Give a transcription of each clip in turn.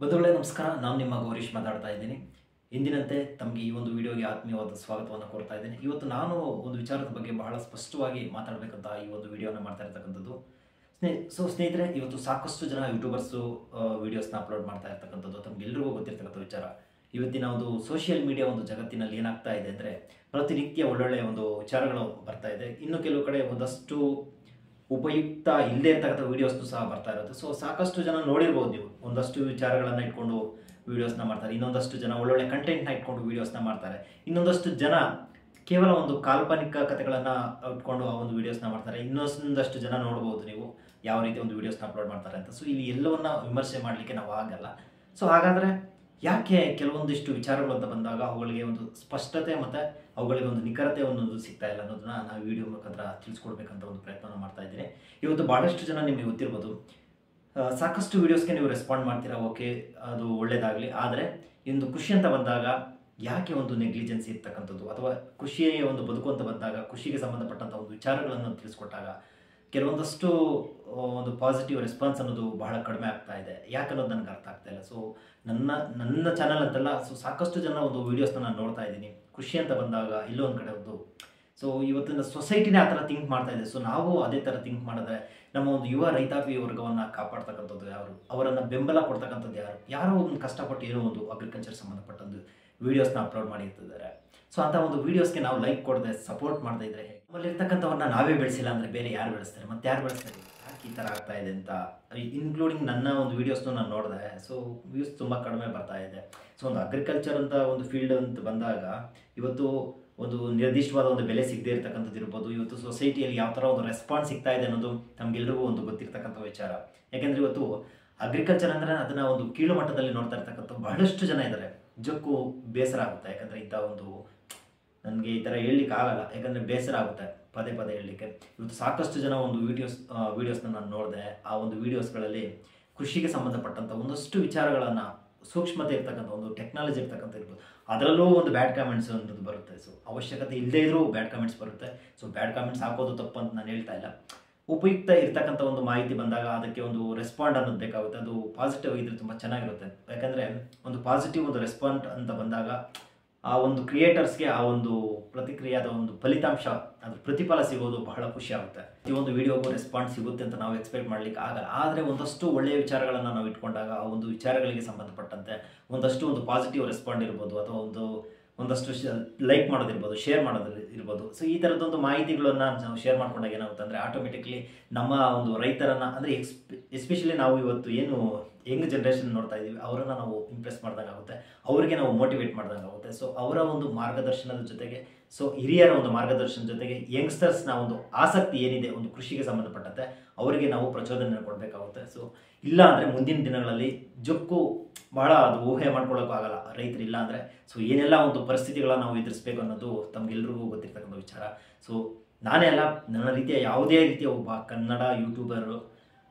ಬಂಧುಗಳೇ ನಮಸ್ಕಾರ. ನಾನು ನಿಮ್ಮ ಗೌರೀಶ್ ಮಾತಾಡ್ತಾ ಇದ್ದೀನಿ. ಇಂದಿನಂತೆ ತಮಗೆ ಈ ಒಂದು ವಿಡಿಯೋಗೆ ಆತ್ಮೀಯವಾದ ಸ್ವಾಗತವನ್ನು ಕೋರ್ತಾ ಇದ್ದೀನಿ. ಇವತ್ತು ನಾನು ಒಂದು ವಿಚಾರದ ಬಗ್ಗೆ ಬಹಳ ಸ್ಪಷ್ಟವಾಗಿ ಮಾತಾಡಬೇಕಂತ ಈ ಒಂದು ವಿಡಿಯೋನ ಮಾಡ್ತಾ ಇರ್ತಕ್ಕಂಥದ್ದು. ಸ್ನೇಹಿತರೆ, ಇವತ್ತು ಸಾಕಷ್ಟು ಜನ ಯೂಟ್ಯೂಬರ್ಸು ವಿಡಿಯೋಸ್ನ ಅಪ್ಲೋಡ್ ಮಾಡ್ತಾ ಇರ್ತಕ್ಕಂಥದ್ದು ತಮಗೆಲ್ಲರಿಗೂ ಗೊತ್ತಿರ್ತಕ್ಕಂಥ ವಿಚಾರ. ಇವತ್ತಿನ ಒಂದು ಸೋಷಿಯಲ್ ಮೀಡಿಯಾ ಒಂದು ಜಗತ್ತಿನಲ್ಲಿ ಏನಾಗ್ತಾ ಇದೆ ಅಂದರೆ, ಪ್ರತಿನಿತ್ಯ ಒಳ್ಳೊಳ್ಳೆಯ ಒಂದು ವಿಚಾರಗಳು ಬರ್ತಾ ಇದೆ. ಇನ್ನು ಕೆಲವು ಕಡೆ ಒಂದಷ್ಟು ಉಪಯುಕ್ತ ಇಲ್ಲದೇ ಇರ್ತಕ್ಕಂಥ ವೀಡಿಯೋಸ್ನು ಸಹ ಬರ್ತಾ ಇರುತ್ತೆ. ಸೊ ಸಾಕಷ್ಟು ಜನ ನೋಡಿರ್ಬೋದು ನೀವು, ಒಂದಷ್ಟು ವಿಚಾರಗಳನ್ನು ಇಟ್ಕೊಂಡು ವೀಡಿಯೋಸ್ನ ಮಾಡ್ತಾರೆ, ಇನ್ನೊಂದಷ್ಟು ಜನ ಒಳ್ಳೊಳ್ಳೆ ಕಂಟೆಂಟ್ನ ಇಟ್ಕೊಂಡು ವೀಡಿಯೋಸ್ನ ಮಾಡ್ತಾರೆ, ಇನ್ನೊಂದಷ್ಟು ಜನ ಕೇವಲ ಒಂದು ಕಾಲ್ಪನಿಕ ಕಥೆಗಳನ್ನು ಇಟ್ಕೊಂಡು ಆ ಒಂದು ವೀಡಿಯೋಸ್ನ ಮಾಡ್ತಾರೆ, ಇನ್ನೊಂದಷ್ಟು ಜನ ನೋಡ್ಬೋದು ನೀವು ಯಾವ ರೀತಿ ಒಂದು ವೀಡಿಯೋಸ್ನ ಅಪ್ಲೋಡ್ ಮಾಡ್ತಾರೆ ಅಂತ. ಸೊ ಇಲ್ಲಿ ಎಲ್ಲವನ್ನ ವಿಮರ್ಶೆ ಮಾಡಲಿಕ್ಕೆ ನಾವು ಆಗಲ್ಲ. ಸೊ ಹಾಗಾದರೆ ಯಾಕೆ ಕೆಲವೊಂದಿಷ್ಟು ವಿಚಾರಗಳು ಅಂತ ಬಂದಾಗ ಅವುಗಳಿಗೆ ಒಂದು ಸ್ಪಷ್ಟತೆ ಮತ್ತು ಅವುಗಳಿಗೆ ಒಂದು ನಿಖರತೆ ಒಂದೊಂದು ಸಿಗ್ತಾ ಇಲ್ಲ ಅನ್ನೋದನ್ನ ನಾವು ವಿಡಿಯೋ ಮುಖಾಂತರ ತಿಳಿಸ್ಕೊಡ್ಬೇಕಂತ ಒಂದು ಪ್ರಯತ್ನವನ್ನು ಮಾಡ್ತಾ ಇದ್ದೀನಿ. ಇವತ್ತು ಭಾಳಷ್ಟು ಜನ ನಿಮಗೆ ಗೊತ್ತಿರ್ಬೋದು, ಸಾಕಷ್ಟು ವೀಡಿಯೋಸ್ಗೆ ನೀವು ರೆಸ್ಪಾಂಡ್ ಮಾಡ್ತೀರಾ, ಓಕೆ, ಅದು ಒಳ್ಳೆಯದಾಗಲಿ. ಆದರೆ ಒಂದು ಕೃಷಿ ಅಂತ ಬಂದಾಗ ಯಾಕೆ ಒಂದು ನೆಗ್ಲಿಜೆನ್ಸಿ ಇರ್ತಕ್ಕಂಥದ್ದು, ಅಥವಾ ಕೃಷಿಯ ಒಂದು ಬದುಕು ಅಂತ ಬಂದಾಗ ಕೃಷಿಗೆ ಸಂಬಂಧಪಟ್ಟಂಥ ಒಂದು ವಿಚಾರಗಳನ್ನು ತಿಳಿಸ್ಕೊಟ್ಟಾಗ ಕೆಲವೊಂದಷ್ಟು ಒಂದು ಪಾಸಿಟಿವ್ ರೆಸ್ಪಾನ್ಸ್ ಅನ್ನೋದು ಬಹಳ ಕಡಿಮೆ ಆಗ್ತಾ ಇದೆ. ಯಾಕೆ ಅನ್ನೋದು ನನಗೆ ಅರ್ಥ ಆಗ್ತಾ ಇಲ್ಲ. ಸೊ ನನ್ನ ಚಾನಲ್ ಅಂತಲ್ಲ, ಸೊ ಸಾಕಷ್ಟು ಜನ ಒಂದು ವೀಡಿಯೋಸ್ನ ನಾನು ನೋಡ್ತಾ ಇದ್ದೀನಿ. ಕೃಷಿ ಅಂತ ಬಂದಾಗ ಇಲ್ಲೋ ಒಂದು ಕಡೆ ಒಂದು ಸೊ ಇವತ್ತಿನ ಸೊಸೈಟಿನೇ ಆ ಥರ ಥಿಂಕ್ ಮಾಡ್ತಾ ಇದೆ. ಸೊ ನಾವು ಅದೇ ಥರ ಥಿಂಕ್ ಮಾಡಿದ್ರೆ ನಮ್ಮ ಒಂದು ಯುವ ರೈತಾಪಿ ವರ್ಗವನ್ನು ಕಾಪಾಡ್ತಕ್ಕಂಥದ್ದು ಯಾರು, ಅವರನ್ನು ಬೆಂಬಲ ಕೊಡ್ತಕ್ಕಂಥದ್ದು ಯಾರೋ ಒಂದು ಕಷ್ಟಪಟ್ಟು ಏನೋ ಒಂದು ಅಗ್ರಿಕಲ್ಚರ್ ಸಂಬಂಧಪಟ್ಟದ್ದು ವೀಡಿಯೋಸ್ನ ಅಪ್ಲೋಡ್ ಮಾಡಿರ್ತಿದ್ದಾರೆ. ಸೊ ಅಂಥ ಒಂದು ವೀಡಿಯೋಸ್ಗೆ ನಾವು ಲೈಕ್ ಕೊಡದೆ ಸಪೋರ್ಟ್ ಮಾಡದೇ ಇದ್ರೆ, ನಮ್ಮಲ್ಲಿರ್ತಕ್ಕಂಥವ್ರನ್ನ ನಾವೇ ಬೆಳೆಸಿಲ್ಲ ಅಂದರೆ ಬೇರೆ ಯಾರು ಬೆಳೆಸ್ತಾರೆ, ಮತ್ತೆ ಯಾರು ಬೆಳೆಸ್ತಾರೆ? ಯಾಕೆ ಈ ಥರ ಆಗ್ತಾ ಇದೆ ಅಂತ ಇನ್ಕ್ಲೂಡಿಂಗ್ ನನ್ನ ಒಂದು ವೀಡಿಯೋಸ್ನು ನಾನು ನೋಡಿದೆ. ಸೊ ವ್ಯೂಸ್ ತುಂಬ ಕಡಿಮೆ ಬರ್ತಾ ಇದೆ. ಸೊ ಒಂದು ಅಗ್ರಿಕಲ್ಚರ್ ಅಂತ ಒಂದು ಫೀಲ್ಡ್ ಅಂತ ಬಂದಾಗ ಇವತ್ತು ಒಂದು ನಿರ್ದಿಷ್ಟವಾದ ಒಂದು ಬೆಲೆ ಸಿಗದೇ ಇರತಕ್ಕಂಥದ್ದು ಇರ್ಬೋದು. ಇವತ್ತು ಸೊಸೈಟಿಯಲ್ಲಿ ಯಾವ ಥರ ಒಂದು ರೆಸ್ಪಾನ್ಸ್ ಸಿಗ್ತಾ ಇದೆ ಅನ್ನೋದು ನಮಗೆಲ್ಲರಿಗೂ ಒಂದು ಗೊತ್ತಿರ್ತಕ್ಕಂಥ ವಿಚಾರ. ಯಾಕೆಂದರೆ ಇವತ್ತು ಅಗ್ರಿಕಲ್ಚರ್ ಅಂದರೆ ಅದನ್ನು ಒಂದು ಕೀಳು ಮಟ್ಟದಲ್ಲಿ ನೋಡ್ತಾ ಇರ್ತಕ್ಕಂಥ ಬಹಳಷ್ಟು ಜನ ಇದ್ದಾರೆ. ನಿಜಕ್ಕೂ ಬೇಸರ ಆಗುತ್ತೆ. ಯಾಕಂದರೆ ಇಂಥ ಒಂದು ನನಗೆ ಈ ಥರ ಹೇಳಲಿಕ್ಕೆ ಆಗಲ್ಲ, ಯಾಕಂದರೆ ಬೇಸರ ಆಗುತ್ತೆ ಪದೇ ಪದೇ ಹೇಳಲಿಕ್ಕೆ. ಇವತ್ತು ಸಾಕಷ್ಟು ಜನ ಒಂದು ವೀಡಿಯೋಸ್ನ ನಾನು ನೋಡಿದೆ. ಆ ಒಂದು ವೀಡಿಯೋಸ್ಗಳಲ್ಲಿ ಕೃಷಿಗೆ ಸಂಬಂಧಪಟ್ಟಂಥ ಒಂದಷ್ಟು ವಿಚಾರಗಳನ್ನು, ಸೂಕ್ಷ್ಮತೆ ಇರ್ತಕ್ಕಂಥ ಒಂದು ಟೆಕ್ನಾಲಜಿ ಇರ್ತಕ್ಕಂಥ ಇರ್ಬೋದು, ಅದರಲ್ಲೂ ಒಂದು ಬ್ಯಾಡ್ ಕಾಮೆಂಟ್ಸ್ ಅನ್ನೋದು ಬರುತ್ತೆ. ಸೊ ಅವಶ್ಯಕತೆ ಇಲ್ಲದೇ ಇದ್ರೂ ಬ್ಯಾಡ್ ಕಾಮೆಂಟ್ಸ್ ಬರುತ್ತೆ. ಸೊ ಬ್ಯಾಡ್ ಕಾಮೆಂಟ್ಸ್ ಹಾಕೋದು ತಪ್ಪು ಅಂತ ನಾನು ಹೇಳ್ತಾ ಇಲ್ಲ. ಉಪಯುಕ್ತ ಇರ್ತಕ್ಕಂಥ ಒಂದು ಮಾಹಿತಿ ಬಂದಾಗ ಅದಕ್ಕೆ ಒಂದು ರೆಸ್ಪಾಂಡ್ ಅನ್ನೋದು ಬೇಕಾಗುತ್ತೆ. ಅದು ಪಾಸಿಟಿವ್ ಇದ್ರೆ ತುಂಬ ಚೆನ್ನಾಗಿರುತ್ತೆ. ಯಾಕಂದರೆ ಒಂದು ಪಾಸಿಟಿವ್ ಒಂದು ರೆಸ್ಪಾಂಡ್ ಅಂತ ಬಂದಾಗ ಆ ಒಂದು ಕ್ರಿಯೇಟರ್ಸ್ಗೆ ಆ ಒಂದು ಪ್ರತಿಕ್ರಿಯೆಯಾದ ಒಂದು ಫಲಿತಾಂಶ, ಅದ್ರ ಪ್ರತಿಫಲ ಸಿಗೋದು ಬಹಳ ಖುಷಿ ಆಗುತ್ತೆ. ಈ ಒಂದು ವಿಡಿಯೋಗೂ ರೆಸ್ಪಾನ್ಸ್ ಸಿಗುತ್ತೆ ಅಂತ ನಾವು ಎಕ್ಸ್ಪೆಕ್ಟ್ ಮಾಡಲಿಕ್ಕೆ ಆಗಲ್ಲ. ಆದರೆ ಒಂದಷ್ಟು ಒಳ್ಳೆಯ ವಿಚಾರಗಳನ್ನು ನಾವು ಇಟ್ಕೊಂಡಾಗ ಆ ಒಂದು ವಿಚಾರಗಳಿಗೆ ಸಂಬಂಧಪಟ್ಟಂತೆ ಒಂದಷ್ಟು ಒಂದು ಪಾಸಿಟಿವ್ ರೆಸ್ಪಾಂಡ್ ಇರ್ಬೋದು, ಅಥವಾ ಒಂದಷ್ಟು ಲೈಕ್ ಮಾಡೋದಿರ್ಬೋದು, ಶೇರ್ ಮಾಡೋದಿರ್ಬೋದು. ಸೊ ಈ ಥರದ್ದೊಂದು ಮಾಹಿತಿಗಳನ್ನು ನಾವು ಶೇರ್ ಮಾಡ್ಕೊಂಡಾಗ ಏನಾಗುತ್ತೆ ಅಂದರೆ, ಆಟೋಮೆಟಿಕ್ಲಿ ನಮ್ಮ ಒಂದು ರೈತರನ್ನು, ಅಂದರೆ ಎಸ್ಪೆಷಲಿ ನಾವು ಇವತ್ತು ಏನು ಯಂಗ್ ಜನ್ರೇಷನ್ ನೋಡ್ತಾ ಇದ್ದೀವಿ, ಅವರನ್ನು ನಾವು ಇಂಪ್ರೆಸ್ ಮಾಡ್ದಂಗೆ ಆಗುತ್ತೆ, ಅವರಿಗೆ ನಾವು ಮೋಟಿವೇಟ್ ಮಾಡ್ದಂಗೆ ಆಗುತ್ತೆ. ಸೊ ಅವರ ಒಂದು ಮಾರ್ಗದರ್ಶನದ ಜೊತೆಗೆ, ಸೊ ಹಿರಿಯರ ಒಂದು ಮಾರ್ಗದರ್ಶನದ ಜೊತೆಗೆ ಯಂಗ್ಸ್ಟರ್ಸ್ನ ಒಂದು ಆಸಕ್ತಿ ಏನಿದೆ ಒಂದು ಕೃಷಿಗೆ ಸಂಬಂಧಪಟ್ಟಂತೆ ಅವರಿಗೆ ನಾವು ಪ್ರಚೋದನೆ ಕೊಡಬೇಕಾಗುತ್ತೆ. ಸೊ ಇಲ್ಲ ಅಂದರೆ ಮುಂದಿನ ದಿನಗಳಲ್ಲಿ ಜೊಕ್ಕು ಭಾಳ ಅದು ಊಹೆ ಮಾಡ್ಕೊಳ್ಳೋಕ್ಕೂ ಆಗಲ್ಲ ರೈತರಿಲ್ಲ ಅಂದರೆ. ಸೊ ಏನೆಲ್ಲ ಒಂದು ಪರಿಸ್ಥಿತಿಗಳನ್ನು ನಾವು ಎದುರಿಸಬೇಕು ಅನ್ನೋದು ತಮಗೆಲ್ರಿಗೂ ಗೊತ್ತಿರ್ತಕ್ಕಂಥ ವಿಚಾರ. ಸೊ ನಾನೇ ಅಲ್ಲ, ನನ್ನ ರೀತಿಯ ಯಾವುದೇ ರೀತಿಯ ಒಬ್ಬ ಕನ್ನಡ ಯೂಟ್ಯೂಬರು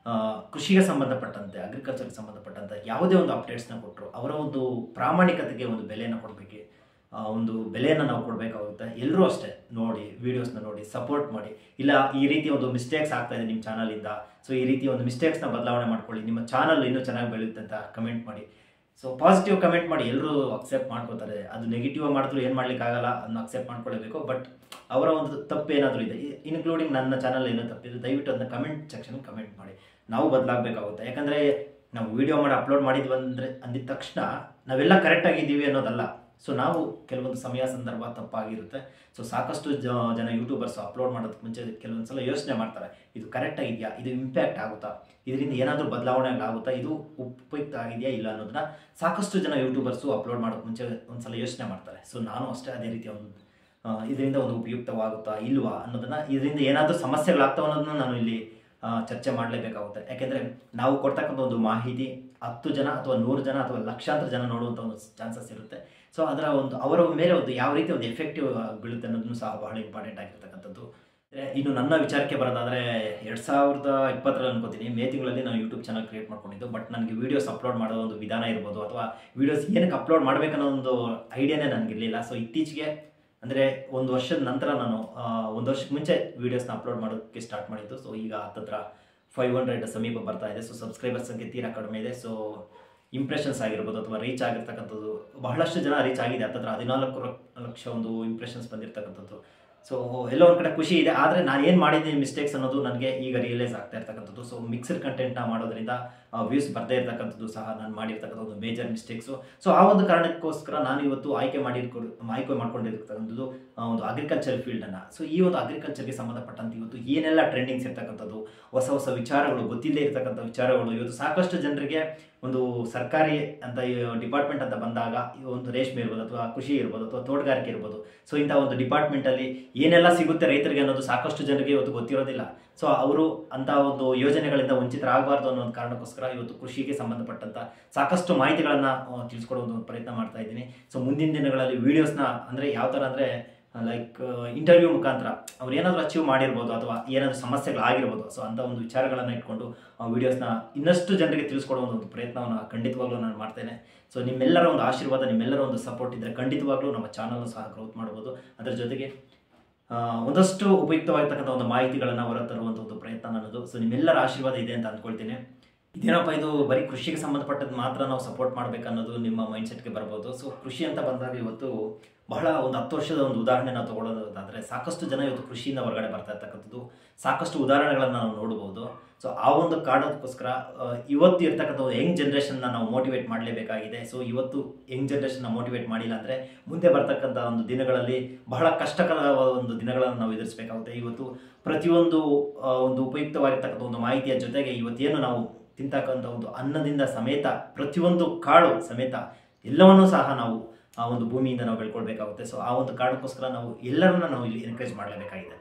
ಕೃಷಿಗೆ ಸಂಬಂಧಪಟ್ಟಂತೆ, ಅಗ್ರಿಕಲ್ಚರ್ಗೆ ಸಂಬಂಧಪಟ್ಟಂತೆ ಯಾವುದೇ ಒಂದು ಅಪ್ಡೇಟ್ಸ್ನ ಕೊಟ್ಟರು ಅವರ ಒಂದು ಪ್ರಾಮಾಣಿಕತೆಗೆ ಒಂದು ಬೆಲೆಯನ್ನು ಕೊಡಬೇಕು, ಒಂದು ಬೆಲೆಯನ್ನು ನಾವು ಕೊಡಬೇಕಾಗುತ್ತೆ. ಎಲ್ಲರೂ ಅಷ್ಟೇ ನೋಡಿ, ವೀಡಿಯೋಸ್ನ ನೋಡಿ ಸಪೋರ್ಟ್ ಮಾಡಿ. ಇಲ್ಲ ಈ ರೀತಿ ಒಂದು ಮಿಸ್ಟೇಕ್ಸ್ ಆಗ್ತಾ ಇದೆ ನಿಮ್ಮ ಚಾನಲಿಂದ, ಸೊ ಈ ರೀತಿ ಒಂದು ಮಿಸ್ಟೇಕ್ಸ್ನ ಬದಲಾವಣೆ ಮಾಡ್ಕೊಳ್ಳಿ, ನಿಮ್ಮ ಚಾನಲ್ ಇನ್ನೂ ಚೆನ್ನಾಗಿ ಬೆಳೆಯುತ್ತೆ ಅಂತ ಕಮೆಂಟ್ ಮಾಡಿ. ಸೊ ಪಾಸಿಟಿವ್ ಕಮೆಂಟ್ ಮಾಡಿ, ಎಲ್ಲರೂ ಅಕ್ಸೆಪ್ಟ್ ಮಾಡ್ಕೋತಾರೆ. ಅದು ನೆಗೆಟಿವ್ ಮಾಡಿದ್ರು ಏನು ಮಾಡ್ಲಿಕ್ಕಾಗಲ್ಲ, ಅದನ್ನ ಅಕ್ಸೆಪ್ಟ್ ಮಾಡ್ಕೊಳ್ಬೇಕು. ಬಟ್ ಅವರ ಒಂದು ತಪ್ಪು ಏನಾದರೂ ಇದೆ, ಇನ್ಕ್ಲೂಡಿಂಗ್ ನನ್ನ ಚಾನಲ್ ಏನೋ ತಪ್ಪಿದೆ, ದಯವಿಟ್ಟು ಅದನ್ನ ಕಮೆಂಟ್ ಸೆಕ್ಷನ್ ಕಮೆಂಟ್ ಮಾಡಿ. ನಾವು ಬದಲಾಗಬೇಕಾಗುತ್ತೆ. ಯಾಕಂದರೆ ನಾವು ವೀಡಿಯೋ ಮಾಡಿ ಅಪ್ಲೋಡ್ ಮಾಡಿದ್ವಿ ಅಂದರೆ ಅಂದಿದ ತಕ್ಷಣ ನಾವೆಲ್ಲ ಕರೆಕ್ಟಾಗಿದ್ದೀವಿ ಅನ್ನೋದಲ್ಲ. ಸೊ ನಾವು ಕೆಲವೊಂದು ಸಮಯ ಸಂದರ್ಭ ತಪ್ಪಾಗಿರುತ್ತೆ. ಸೊ ಸಾಕಷ್ಟು ಜನ ಯೂಟ್ಯೂಬರ್ಸ್ ಅಪ್ಲೋಡ್ ಮಾಡೋದಕ್ಕೆ ಮುಂಚೆ ಕೆಲವೊಂದು ಸಲ ಯೋಚನೆ ಮಾಡ್ತಾರೆ, ಇದು ಕರೆಕ್ಟಾಗಿದೆಯಾ, ಇದು ಇಂಪ್ಯಾಕ್ಟ್ ಆಗುತ್ತಾ, ಇದರಿಂದ ಏನಾದರೂ ಬದಲಾವಣೆ ಆಗುತ್ತಾ, ಇದು ಉಪಯುಕ್ತ ಆಗಿದೆಯಾ ಇಲ್ಲ ಅನ್ನೋದನ್ನ ಸಾಕಷ್ಟು ಜನ ಯೂಟ್ಯೂಬರ್ಸು ಅಪ್ಲೋಡ್ ಮಾಡೋಕ್ಕೆ ಮುಂಚೆ ಒಂದು ಸಲ ಯೋಚನೆ ಮಾಡ್ತಾರೆ. ಸೊ ನಾನು ಅಷ್ಟೇ ಅದೇ ರೀತಿಯ ಒಂದು ಇದರಿಂದ ಒಂದು ಉಪಯುಕ್ತವಾಗುತ್ತಾ ಇಲ್ವಾ ಅನ್ನೋದನ್ನು, ಇದರಿಂದ ಏನಾದರೂ ಸಮಸ್ಯೆಗಳಾಗ್ತಾವ ಅನ್ನೋದನ್ನ ನಾನು ಇಲ್ಲಿ ಚರ್ಚೆ ಮಾಡಲೇಬೇಕಾಗುತ್ತೆ. ಯಾಕೆಂದರೆ ನಾವು ಕೊಡ್ತಕ್ಕಂಥ ಒಂದು ಮಾಹಿತಿ 10 ಜನ ಅಥವಾ 100 ಜನ ಅಥವಾ ಲಕ್ಷಾಂತರ ಜನ ನೋಡುವಂಥ ಒಂದು ಚಾನ್ಸಸ್ ಇರುತ್ತೆ. ಸೊ ಅವರ ಮೇಲೆ ಒಂದು ಯಾವ ರೀತಿ ಒಂದು ಎಫೆಕ್ಟಿವ್ ಬೀಳುತ್ತೆ ಅನ್ನೋದನ್ನು ಸಹ ಬಹಳ ಇಂಪಾರ್ಟೆಂಟ್ ಆಗಿರ್ತಕ್ಕಂಥದ್ದು. ಇನ್ನು ನನ್ನ ವಿಚಾರಕ್ಕೆ ಬರೋದಾದರೆ 2020 ಅನ್ಕೋತೀನಿ, ಮೇ ತಿಂಗಳಲ್ಲಿ ನಾನು ಯೂಟ್ಯೂಬ್ ಚಾನಲ್ ಕ್ರಿಯೇಟ್ ಮಾಡ್ಕೊಂಡಿದ್ದು. ಬಟ್ ನನಗೆ ವೀಡಿಯೋಸ್ ಅಪ್ಲೋಡ್ ಮಾಡೋ ಒಂದು ವಿಧಾನ ಇರ್ಬೋದು, ಅಥವಾ ವೀಡಿಯೋಸ್ ಏನಕ್ಕೆ ಅಪ್ಲೋಡ್ ಮಾಡಬೇಕನ್ನೋ ಒಂದು ಐಡಿಯಾನೇ ನನಗಿರಲಿಲ್ಲ. ಸೊ ಇತ್ತೀಚೆಗೆ ಅಂದರೆ 1 ವರ್ಷದ ನಂತರ ನಾನು 1 ವರ್ಷಕ್ಕೆ ಮುಂಚೆ ವೀಡಿಯೋಸ್ನ ಅಪ್ಲೋಡ್ ಮಾಡೋಕ್ಕೆ ಸ್ಟಾರ್ಟ್ ಮಾಡಿದ್ದು. ಸೊ ಈಗ ಹತ್ತಿರ 500 ಸಮೀಪ ಬರ್ತಾ ಇದೆ. ಸೊ ಸಬ್ಸ್ಕ್ರೈಬರ್ಸ್ ಸಂಖ್ಯೆ ತೀರಾ ಕಡಿಮೆ ಇದೆ. ಸೊ ಇಂಪ್ರೆಷನ್ಸ್ ಆಗಿರ್ಬೋದು ಅಥವಾ ರೀಚ್ ಆಗಿರ್ತಕ್ಕಂಥದ್ದು ಬಹಳಷ್ಟು ಜನ ರೀಚ್ ಆಗಿದೆ. ಹತ್ತತ್ರ 14 ಲಕ್ಷ ಒಂದು ಇಂಪ್ರೆಷನ್ಸ್ ಬಂದಿರತಕ್ಕಂಥದ್ದು. ಸೊ ಎಲ್ಲೋ ಒಂದು ಕಡೆ ಖುಷಿ ಇದೆ. ಆದರೆ ನಾನು ಏನು ಮಾಡಿದ್ದೀನಿ ಮಿಸ್ಟೇಕ್ಸ್ ಅನ್ನೋದು ನನಗೆ ಈಗ ರಿಯಲೈಸ್ ಆಗ್ತಾ ಇರ್ತಕ್ಕಂಥದ್ದು. ಸೊ ಮಿಕ್ಸ್ಡ್ ಕಂಟೆಂಟ್ನ ಮಾಡೋದ್ರಿಂದ ವ್ಯೂಸ್ ಬರದೇ ಇರ್ತಕ್ಕಂಥದ್ದು ಸಹ ನಾನು ಮಾಡಿರ್ತಕ್ಕಂಥ ಒಂದು ಮೇಜರ್ ಮಿಸ್ಟೇಕ್ಸು. ಸೊ ಆ ಒಂದು ಕಾರಣಕ್ಕೋಸ್ಕರ ನಾನು ಇವತ್ತು ಆಯ್ಕೆ ಮಾಡ್ಕೊಂಡಿರ್ತಕ್ಕಂಥದ್ದು ಒಂದು ಅಗ್ರಿಕಲ್ಚರ್ ಫೀಲ್ಡನ್ನು. ಸೊ ಈ ಒಂದು ಅಗ್ರಿಕಲ್ಚರ್ಗೆ ಸಂಬಂಧಪಟ್ಟಂತೆ ಇವತ್ತು ಏನೆಲ್ಲ ಟ್ರೆಂಡಿಂಗ್ಸ್ ಇರ್ತಕ್ಕಂಥದ್ದು, ಹೊಸ ವಿಚಾರಗಳು, ಗೊತ್ತಿಲ್ಲದೆ ಇರ್ತಕ್ಕಂಥ ವಿಚಾರಗಳು, ಇವತ್ತು ಸಾಕಷ್ಟು ಜನರಿಗೆ ಒಂದು ಸರ್ಕಾರಿ ಅಂತ ಡಿಪಾರ್ಟ್ಮೆಂಟ್ ಅಂತ ಬಂದಾಗ ಒಂದು ರೇಷ್ಮೆ ಇರ್ಬೋದು ಅಥವಾ ಕೃಷಿ ಇರ್ಬೋದು ಅಥವಾ ತೋಟಗಾರಿಕೆ ಇರ್ಬೋದು, ಸೊ ಇಂಥ ಒಂದು ಡಿಪಾರ್ಟ್ಮೆಂಟಲ್ಲಿ ಏನೆಲ್ಲ ಸಿಗುತ್ತೆ ರೈತರಿಗೆ ಅನ್ನೋದು ಸಾಕಷ್ಟು ಜನರಿಗೆ ಇವತ್ತು ಗೊತ್ತಿರೋದಿಲ್ಲ. ಸೊ ಅವರು ಅಂಥ ಒಂದು ಯೋಜನೆಗಳಿಂದ ವಂಚಿತರಾಗಬಾರ್ದು ಅನ್ನೋ ಒಂದು ಕಾರಣಕ್ಕೋಸ್ಕರ ಇವತ್ತು ಕೃಷಿಗೆ ಸಂಬಂಧಪಟ್ಟಂಥ ಸಾಕಷ್ಟು ಮಾಹಿತಿಗಳನ್ನು ತಿಳಿಸ್ಕೊಡೋ ಒಂದು ಪ್ರಯತ್ನ ಮಾಡ್ತಾ ಇದ್ದೀನಿ. ಸೊ ಮುಂದಿನ ದಿನಗಳಲ್ಲಿ ವೀಡಿಯೋಸ್ನ ಅಂದರೆ ಯಾವ ಥರ ಅಂದರೆ ಲೈಕ್ ಇಂಟರ್ವ್ಯೂ ಮುಖಾಂತರ ಅವ್ರು ಏನಾದರೂ ಅಚೀವ್ ಮಾಡಿರ್ಬೋದು ಅಥವಾ ಏನಾದರೂ ಸಮಸ್ಯೆಗಳಾಗಿರ್ಬೋದು. ಸೊ ಅಂಥ ಒಂದು ವಿಚಾರಗಳನ್ನು ಇಟ್ಕೊಂಡು ವೀಡಿಯೋಸ್ನ ಇನ್ನಷ್ಟು ಜನರಿಗೆ ತಿಳಿಸ್ಕೊಡೋ ಒಂದು ಪ್ರಯತ್ನವನ್ನು ಖಂಡಿತವಾಗ್ಲೂ ನಾನು ಮಾಡ್ತೇನೆ. ಸೊ ನಿಮ್ಮೆಲ್ಲರ ಒಂದು ಆಶೀರ್ವಾದ, ನಿಮ್ಮೆಲ್ಲರ ಒಂದು ಸಪೋರ್ಟ್ ಇದ್ದರೆ ಖಂಡಿತವಾಗ್ಲೂ ನಮ್ಮ ಚಾನಲ್ನು ಸಹ ಗ್ರೋತ್ ಮಾಡ್ಬೋದು. ಅದರ ಜೊತೆಗೆ ಒಂದಷ್ಟು ಉಪಯುಕ್ತವಾಗಿರ್ತಕ್ಕಂಥ ಒಂದು ಮಾಹಿತಿಗಳನ್ನು ಹೊರತರುವಂಥ ಒಂದು ಪ್ರಯತ್ನ ನನ್ನದು. ಸೊ ನಿಮ್ಮೆಲ್ಲರ ಆಶೀರ್ವಾದ ಇದೆ ಅಂತ ಅಂದ್ಕೊಳ್ತೀನಿ. ಇದೇನಪ್ಪ ಇದು ಬರೀ ಕೃಷಿಗೆ ಸಂಬಂಧಪಟ್ಟದ್ದು ಮಾತ್ರ ನಾವು ಸಪೋರ್ಟ್ ಮಾಡಬೇಕನ್ನೋದು ನಿಮ್ಮ ಮೈಂಡ್ಸೆಟ್ಗೆ ಬರ್ಬೋದು. ಸೊ ಕೃಷಿ ಅಂತ ಬಂದಾಗ ಇವತ್ತು ಬಹಳ ಒಂದು 10 ವರ್ಷದ ಒಂದು ಉದಾಹರಣೆ ನಾವು ತೊಗೊಳ್ಳೋದಾದರೆ ಸಾಕಷ್ಟು ಜನ ಇವತ್ತು ಕೃಷಿಯಿಂದ ಹೊರಗಡೆ ಬರ್ತಾ ಇರ್ತಕ್ಕಂಥದ್ದು ಸಾಕಷ್ಟು ಉದಾಹರಣೆಗಳನ್ನು ನಾವು ನೋಡ್ಬೋದು. ಸೊ ಆ ಒಂದು ಕಾರಣಕ್ಕೋಸ್ಕರ ಇವತ್ತು ಇರ್ತಕ್ಕಂಥ ಯಂಗ್ ಜನ್ರೇಷನ್ನ ನಾವು ಮೋಟಿವೇಟ್ ಮಾಡಲೇಬೇಕಾಗಿದೆ. ಸೊ ಇವತ್ತು ಯಂಗ್ ಜನ್ರೇಷನ್ನ ಮೋಟಿವೇಟ್ ಮಾಡಿಲ್ಲ ಅಂದರೆ ಮುಂದೆ ಬರ್ತಕ್ಕಂಥ ಒಂದು ದಿನಗಳಲ್ಲಿ ಬಹಳ ಕಷ್ಟಕರವಾದ ಒಂದು ದಿನಗಳನ್ನು ನಾವು ಎದುರಿಸಬೇಕಾಗುತ್ತೆ. ಇವತ್ತು ಪ್ರತಿಯೊಂದು ಒಂದು ಉಪಯುಕ್ತವಾಗಿರ್ತಕ್ಕಂಥ ಒಂದು ಮಾಹಿತಿಯ ಜೊತೆಗೆ ಇವತ್ತೇನು ನಾವು ತಿಂತಕ್ಕಂಥ ಒಂದು ಅನ್ನದಿಂದ ಸಮೇತ ಪ್ರತಿಯೊಂದು ಕಾಳು ಸಮೇತ ಎಲ್ಲವನ್ನೂ ಸಹ ನಾವು ಆ ಒಂದು ಭೂಮಿಯಿಂದ ನಾವು ಬೆಳ್ಕೊಳ್ಬೇಕಾಗುತ್ತೆ. ಸೊ ಆ ಒಂದು ಕಾರಣಕ್ಕೋಸ್ಕರ ನಾವು ಎಲ್ಲರನ್ನ ನಾವು ಇಲ್ಲಿ ಎನ್ಕರೇಜ್ ಮಾಡಲೇಬೇಕಾಗಿದೆ.